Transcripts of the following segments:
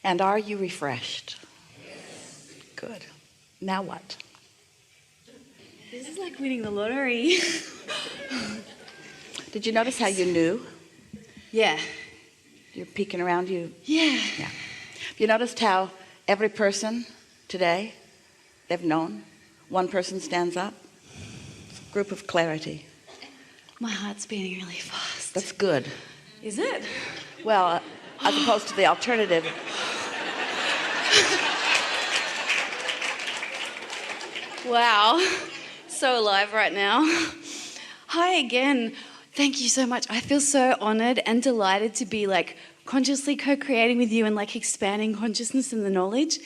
And are you refreshed? Good. Now what? This is like winning the lottery. Did you notice how you knew? Yeah. You're peeking around you. Yeah. Yeah. You noticed how every person today, they've known, one person stands up? Group of clarity. My heart's beating really fast. That's good. Is it? Well, as opposed to the alternative. Wow. So alive right now. Hi again. Thank you so much. I feel so honored and delighted to be like consciously co-creating with you and like expanding consciousness and the knowledge.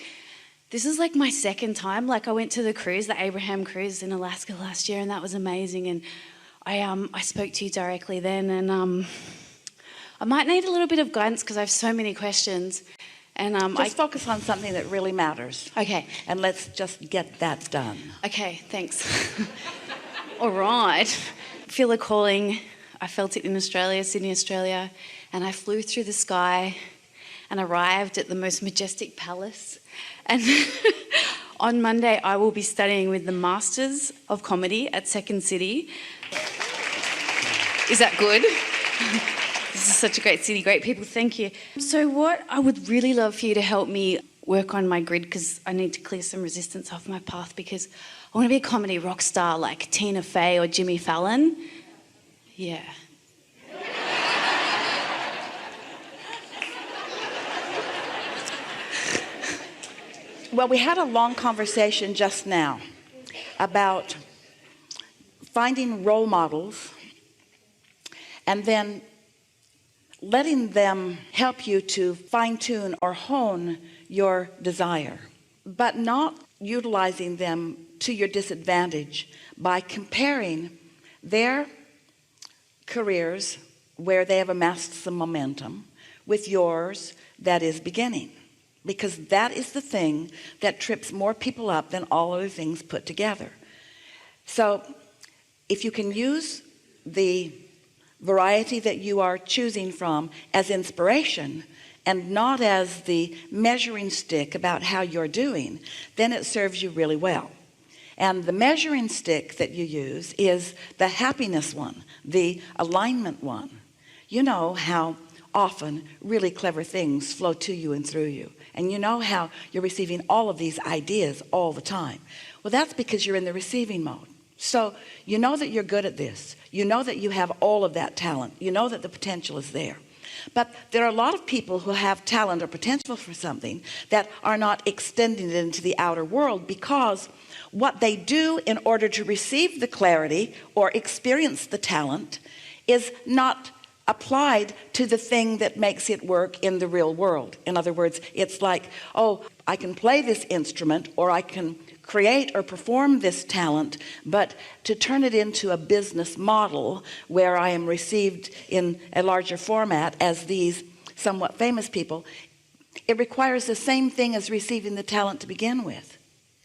This is like my second time. Like I went to the cruise, the Abraham cruise in Alaska last year, and that was amazing. And I spoke to you directly then, and I might need a little bit of guidance because I have so many questions. And just focus on something that really matters. Okay. And let's just get that done. Okay, thanks. All right. Feel a calling. I felt it in Australia, Sydney, Australia, and I flew through the sky and arrived at the most majestic palace. And on Monday, I will be studying with the Masters of Comedy at Second City. Is that good? This is such a great city, great people, thank you. So what I would really love for you to help me work on my grid, because I need to clear some resistance off my path, because I want to be a comedy rock star like Tina Fey or Jimmy Fallon. Yeah. Well, we had a long conversation just now about finding role models and then letting them help you to fine-tune or hone your desire, but not utilizing them to your disadvantage by comparing their careers where they have amassed some momentum with yours that is beginning, because that is the thing that trips more people up than all other things put together. So if you can use the variety that you are choosing from as inspiration and not as the measuring stick about how you're doing, then it serves you really well. And the measuring stick that you use is the happiness one, the alignment one. You know how often really clever things flow to you and through you, and you know how you're receiving all of these ideas all the time. Well, that's because you're in the receiving mode. So you know that you're good at this. You know that you have all of that talent. You know that the potential is there. But there are a lot of people who have talent or potential for something that are not extending it into the outer world, because what they do in order to receive the clarity or experience the talent is not applied to the thing that makes it work in the real world. In other words, it's like, oh, I can play this instrument, or I can create or perform this talent, but to turn it into a business model where I am received in a larger format as these somewhat famous people, it requires the same thing as receiving the talent to begin with.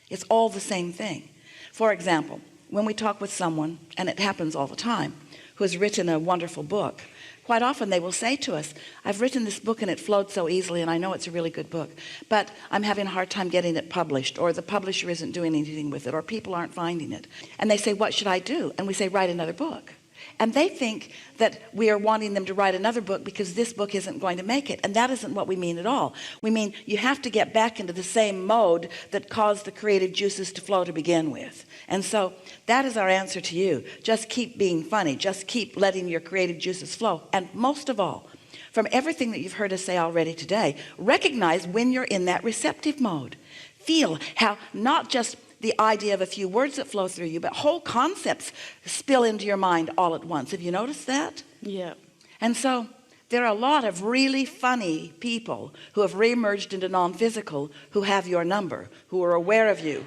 It's all the same thing. For example, when we talk with someone, and it happens all the time, who has written a wonderful book, quite often they will say to us, I've written this book and it flowed so easily, and I know it's a really good book, but I'm having a hard time getting it published, or the publisher isn't doing anything with it, or people aren't finding it. And they say, what should I do? And we say, write another book. And they think that we are wanting them to write another book because this book isn't going to make it. And that isn't what we mean at all. We mean you have to get back into the same mode that caused the creative juices to flow to begin with. And so that is our answer to you. Just keep being funny. Just keep letting your creative juices flow. And most of all, from everything that you've heard us say already today, recognize when you're in that receptive mode. Feel how not just the idea of a few words that flow through you, but whole concepts spill into your mind all at once. Have you noticed that? Yeah. And so there are a lot of really funny people who have reemerged into non-physical, who have your number, who are aware of you,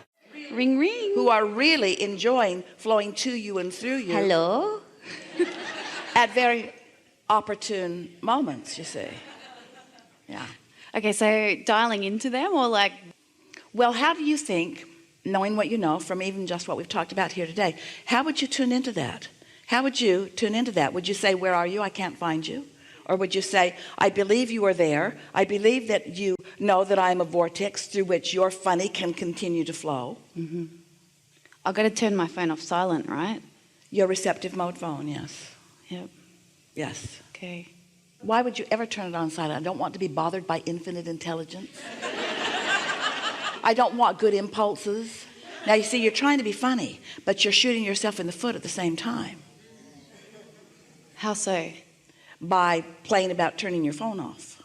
Ring, ring. who are really enjoying flowing to you and through you. Hello? At very opportune moments, you see. Yeah. Okay, so dialing into them, or like... Well, how do you think, knowing what you know from even just what we've talked about here today, how would you tune into that? How would you tune into that? Would you say, where are you? I can't find you. Or would you say, I believe you are there. I believe that you know that I am a vortex through which your funny can continue to flow. I've got to turn my phone off silent, right? Your receptive mode phone, yes. Yep. Yes. Okay. Why would you ever turn it on silent? I don't want to be bothered by infinite intelligence. I don't want good impulses. Now you see, you're trying to be funny, but you're shooting yourself in the foot at the same time How so? by playing about turning your phone off.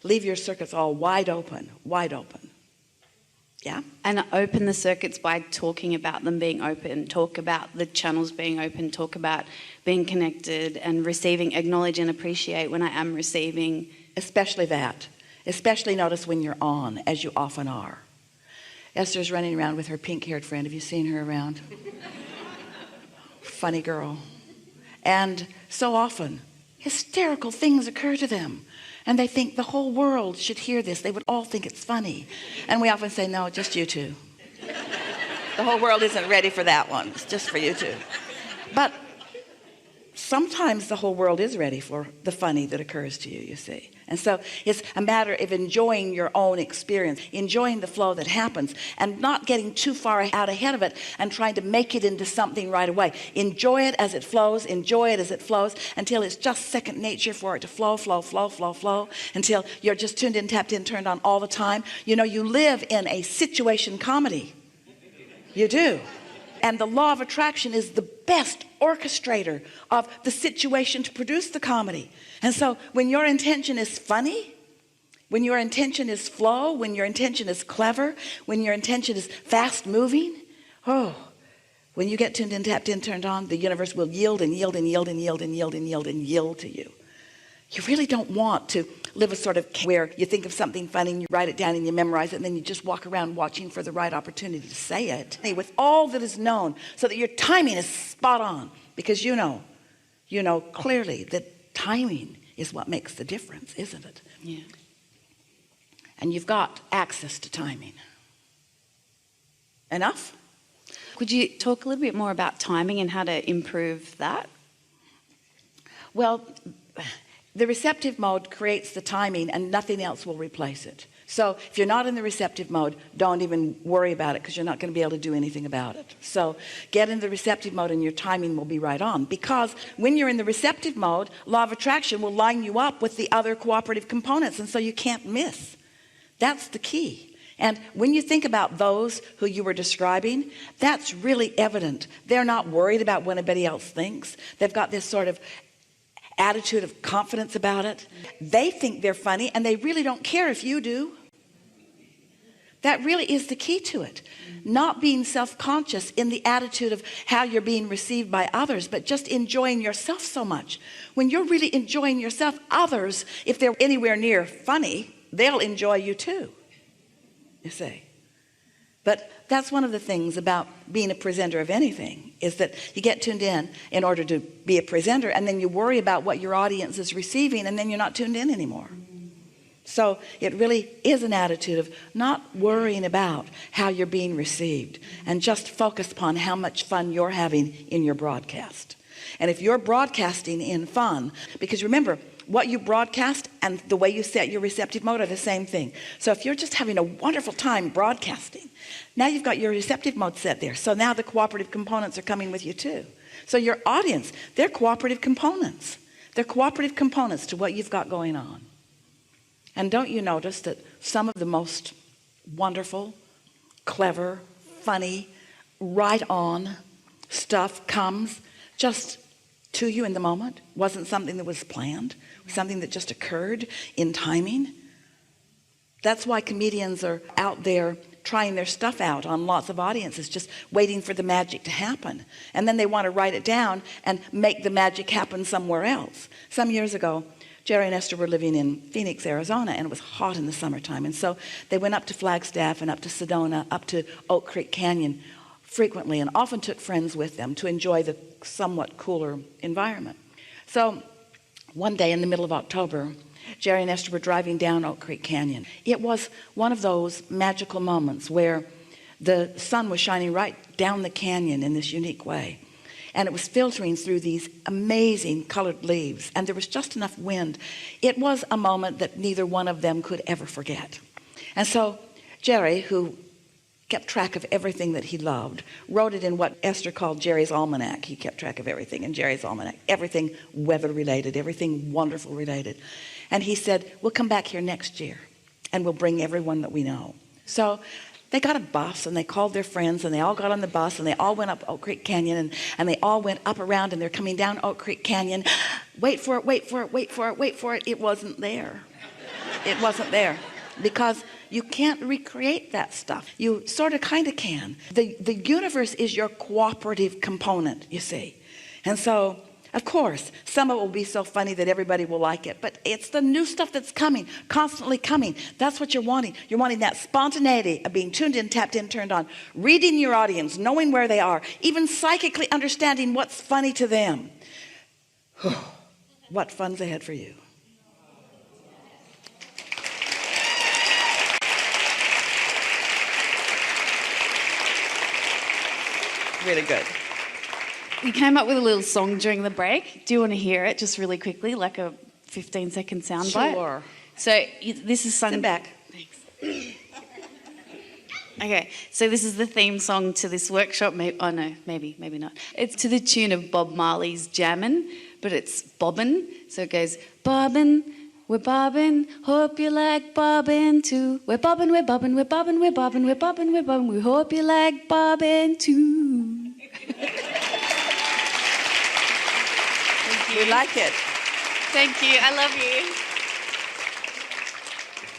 Leave your circuits all wide open, wide open. Yeah? And open the circuits by talking about them being open, talk about the channels being open, talk about being connected and receiving, acknowledge and appreciate when I am receiving. Especially that. Especially notice when you're on, as you often are. Esther's running around with her pink-haired friend. Have you seen her around? Funny girl. And so often, hysterical things occur to them. And they think the whole world should hear this. They would all think it's funny. And we often say, no, just you two. The whole world isn't ready for that one. It's just for you two. But sometimes the whole world is ready for the funny that occurs to you, you see. And so it's a matter of enjoying your own experience, enjoying the flow that happens, and not getting too far out ahead of it and trying to make it into something right away. Enjoy it as it flows, enjoy it as it flows, until it's just second nature for it to flow, flow, flow, flow, flow, until you're just tuned in, tapped in, turned on all the time. You know, you live in a situation comedy. You do. And the law of attraction is the best orchestrator of the situation to produce the comedy. And so when your intention is funny, when your intention is flow, when your intention is clever, when your intention is fast moving, when you get tuned in, tapped in, turned on, the universe will yield and yield and yield and yield and yield and yield and yield to you. You really don't want to live a sort of where you think of something funny and you write it down and you memorize it and then you just walk around watching for the right opportunity to say it with all that is known, so that your timing is spot on, because you know clearly that timing is what makes the difference, isn't it? Yeah. And you've got access to timing. Enough? Could you talk a little bit more about timing and how to improve that? Well, the receptive mode creates the timing and nothing else will replace it. So if you're not in the receptive mode, don't even worry about it, because you're not going to be able to do anything about it. So get in the receptive mode and your timing will be right on, because when you're in the receptive mode, law of attraction will line you up with the other cooperative components, and so you can't miss. That's the key. And when you think about those who you were describing, that's really evident. They're not worried about what anybody else thinks. They've got this sort of attitude of confidence about it. They think they're funny and they really don't care if you do. That really is the key to it. Not being self-conscious in the attitude of how you're being received by others, but just enjoying yourself so much. When you're really enjoying yourself, others, if they're anywhere near funny, they'll enjoy you too, you see. But that's one of the things about being a presenter of anything, is that you get tuned in order to be a presenter, and then you worry about what your audience is receiving, and then you're not tuned in anymore. So it really is an attitude of not worrying about how you're being received, and just focus upon how much fun you're having in your broadcast. And if you're broadcasting in fun, because remember, what you broadcast and the way you set your receptive mode are the same thing. So if you're just having a wonderful time broadcasting, now you've got your receptive mode set there. So now the cooperative components are coming with you too. So your audience, they're cooperative components. They're cooperative components to what you've got going on. And don't you notice that some of the most wonderful, clever, funny, right on stuff comes just to you in the moment? Wasn't something that was planned, something that just occurred in timing. That's why comedians are out there trying their stuff out on lots of audiences, just waiting for the magic to happen. And then they want to write it down and make the magic happen somewhere else. Some years ago, Jerry and Esther were living in Phoenix, Arizona, and it was hot in the summertime. And so they went up to Flagstaff and up to Sedona, up to Oak Creek Canyon frequently, and often took friends with them to enjoy the somewhat cooler environment. So one day in the middle of October, Jerry and Esther were driving down Oak Creek Canyon. It was one of those magical moments where the sun was shining right down the canyon in this unique way. and it was filtering through these amazing colored leaves, and there was just enough wind. It was a moment that neither one of them could ever forget. And so Jerry, who kept track of everything that he loved, wrote it in what Esther called Jerry's almanac. He kept track of everything in Jerry's almanac, everything weather related, everything wonderful related. And he said, we'll come back here next year and we'll bring everyone that we know. So they got a bus and they called their friends and they all got on the bus and they all went up Oak Creek Canyon, and they all went up around, and they're coming down Oak Creek Canyon. Wait for it, wait for it, wait for it, wait for it. It wasn't there. It wasn't there. Because you can't recreate that stuff. You sort of kind of can. The universe is your cooperative component, you see. And so, of course, some of it will be so funny that everybody will like it, but it's the new stuff that's coming, constantly coming. That's what you're wanting. You're wanting that spontaneity of being tuned in, tapped in, turned on, reading your audience, knowing where they are, even psychically understanding what's funny to them. What fun's ahead for you? Really good. We came up with a little song during the break. Do you want to hear it just really quickly, like a 15-second soundbite? Sure. So this is sung. Sit back. Thanks. Okay, so this is the theme song to this workshop. Maybe not. It's to the tune of Bob Marley's Jammin', but it's bobbin'. So it goes, bobbin', we're bobbin', hope you like bobbin' too. We're bobbin', we're bobbin', we're bobbin', we're bobbin', we're bobbin', we're bobbin', we hope you like bobbin' too. We like it. Thank you, I love you.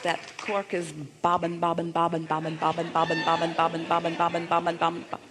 That cork is bobbin', bobbin', bobbin', bobbin', bobbin', bobbin', bobbin', bobbin', bobbin', bobbin', bobbin', bobbin'.